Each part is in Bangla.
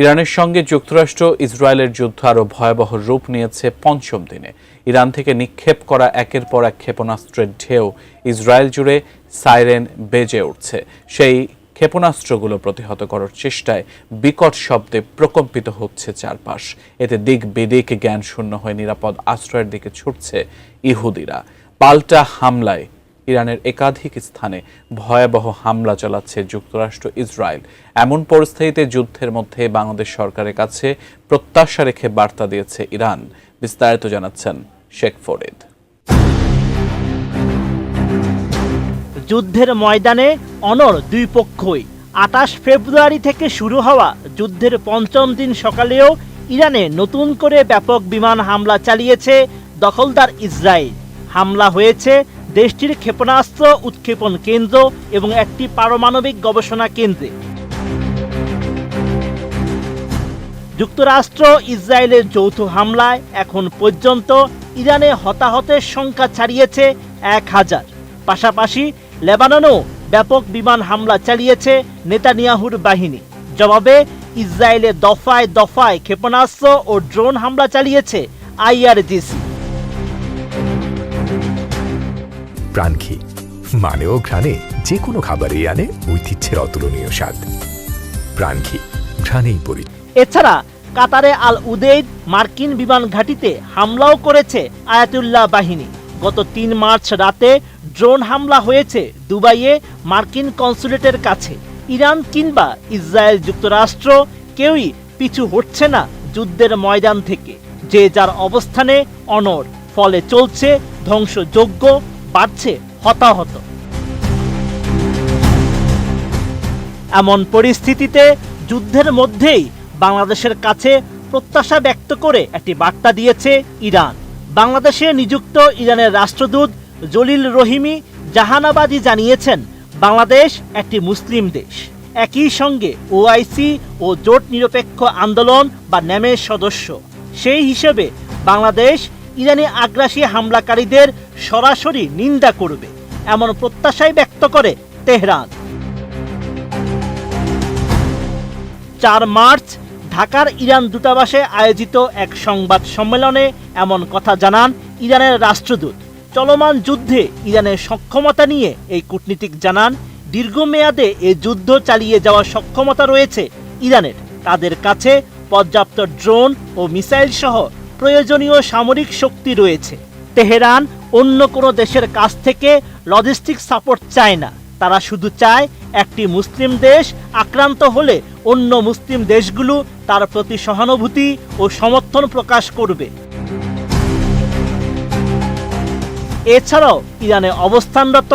ইরানের সঙ্গে যুক্তরাষ্ট্র ইসরায়েলের যুদ্ধ আরও ভয়াবহ রূপ নিয়েছে পঞ্চম দিনে। ইরান থেকে নিক্ষেপ করা একের পর এক ক্ষেপণাস্ত্রের ঢেউ ইসরায়েল জুড়ে সাইরেন বেজে উঠছে। সেই ক্ষেপণাস্ত্রগুলো প্রতিহত করার চেষ্টায় বিকট শব্দে প্রকম্পিত হচ্ছে চারপাশ। এতে দিক বিদিক জ্ঞান শূন্য হয়ে নিরাপদ আশ্রয়ের দিকে ছুটছে ইহুদিরা। পাল্টা হামলায় ইরানের একাধিক স্থানে ভয়াবহ হামলা চালাচ্ছে যুক্তরাষ্ট্র ইসরায়েল। এমন পরিস্থিতিতে যুদ্ধের মধ্যে বাংলাদেশ সরকারের কাছে প্রত্যাশা রেখে বার্তা দিয়েছে ইরান। বিস্তারিত জানাচ্ছেন শেখ ফরিদ। যুদ্ধের ময়দানে অনড় দুই পক্ষই। ২৮ ফেব্রুয়ারি থেকে শুরু হওয়া যুদ্ধের পঞ্চম দিন সকালেও ইরানে নতুন করে ব্যাপক বিমান হামলা চালিয়েছে দখলদার ইসরায়েল। হামলা হয়েছে দেশটির ক্ষেপণাস্ত্র উৎক্ষেপণ কেন্দ্র এবং একটি পারমাণবিক গবেষণা কেন্দ্রে। যুক্তরাষ্ট্র ইসরায়েলের যৌথ হামলায় এখন পর্যন্ত ইরানে হতাহতের সংখ্যা ছাড়িয়েছে ১,০০০। পাশাপাশি লেবাননেও ব্যাপক বিমান হামলা চালিয়েছে নেতানিয়াহুর বাহিনী। জবাবে ইসরায়েলে দফায় দফায় ক্ষেপণাস্ত্র ও ড্রোন হামলা চালিয়েছে আইআরজিসি। প্রাণঘি মানেও ঘ্রাণে যে কোনো খাবারই আনে ঐতিহ্যের অতুলনীয় স্বাদ। প্রাণঘি ঘ্রাণেই পরিচিত। এছাড়া কাতারে আল উদেইদ মার্কিন বিমান ঘাঁটিতে হামলাও করেছে আয়াতুল্লাহ বাহিনী। গত ৩ মার্চ রাতে ড্রোন হামলা হয়েছে দুবাইয়ে মার্কিন কনসুলেটের কাছে। ইরান কিংবা ইসরায়েল যুক্তরাষ্ট্র কেউই পিছু হটছে না যুদ্ধের ময়দান থেকে। যে যার অবস্থানে অনড়, ফলে চলছে ধ্বংসযজ্ঞ, বাড়ছে হতাহত। এমন পরিস্থিতিতে যুদ্ধের মধ্যেই বাংলাদেশের কাছে প্রত্যাশা ব্যক্ত করে একটি বার্তা দিয়েছে ইরান। বাংলাদেশে নিযুক্ত ইরানের রাষ্ট্রদূত জলিল রহিমি জাহানাবাদী জানিয়েছেন, বাংলাদেশ একটি মুসলিম দেশ। একই সঙ্গে ওআইসি ও জোট নিরপেক্ষ আন্দোলন বা ন্যামের সদস্য। সেই হিসেবে বাংলাদেশ ইরানি আগ্রাসী হামলাকারীদের সরাসরি নিন্দা করবে, এমন প্রত্যাশাই ব্যক্ত করে তেহরান। ৪ মার্চ ঢাকার ইরান দূতাবাসে আয়োজিত এক সংবাদ সম্মেলনে এমন কথা জানান ইরানের রাষ্ট্রদূত। চলমান যুদ্ধে ইরানের সক্ষমতা নিয়ে এই কূটনীতিক জানান, দীর্ঘমেয়াদে এ যুদ্ধ চালিয়ে যাওয়ার সক্ষমতা রয়েছে ইরানের। তাদের কাছে পর্যাপ্ত ড্রোন ও মিসাইল সহ প্রয়োজনীয় সামরিক শক্তি রয়েছে। তেহরান অন্য কোনো দেশের কাছ থেকে লজিস্টিক সাপোর্ট চায় না। তারা শুধু চায় একটি মুসলিম দেশ আক্রান্ত হলে অন্য মুসলিম দেশগুলো তার প্রতি সহানুভূতি ও সমর্থন প্রকাশ করবে। এছাড়াও ইরানে অবস্থানরত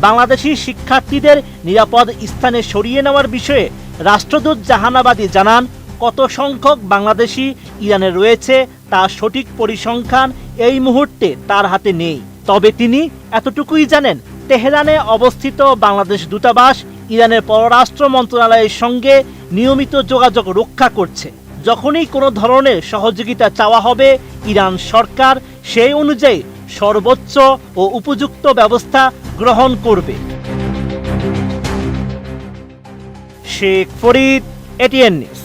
বাংলাদেশি শিক্ষার্থীদের নিরাপদ স্থানে সরিয়ে নেওয়ার বিষয়ে রাষ্ট্রদূত জাহানাবাদী জানান, কত সংখ্যক বাংলাদেশি ইরানে রয়েছে তার সঠিক পরিসংখ্যান এই মুহূর্তে তার হাতে নেই। তবে তিনি এতটুকুই জানেন, তেহরানে অবস্থিত বাংলাদেশ দূতাবাস ইরানের পররাষ্ট্র মন্ত্রণালয়ের সঙ্গে নিয়মিত যোগাযোগ রক্ষা করছে। যখনই কোনো ধরনের সহযোগিতা চাওয়া হবে, ইরান সরকার সেই অনুযায়ী সর্বোচ্চ ও উপযুক্ত ব্যবস্থা গ্রহণ করবে। Sheikh Farid, ATN news.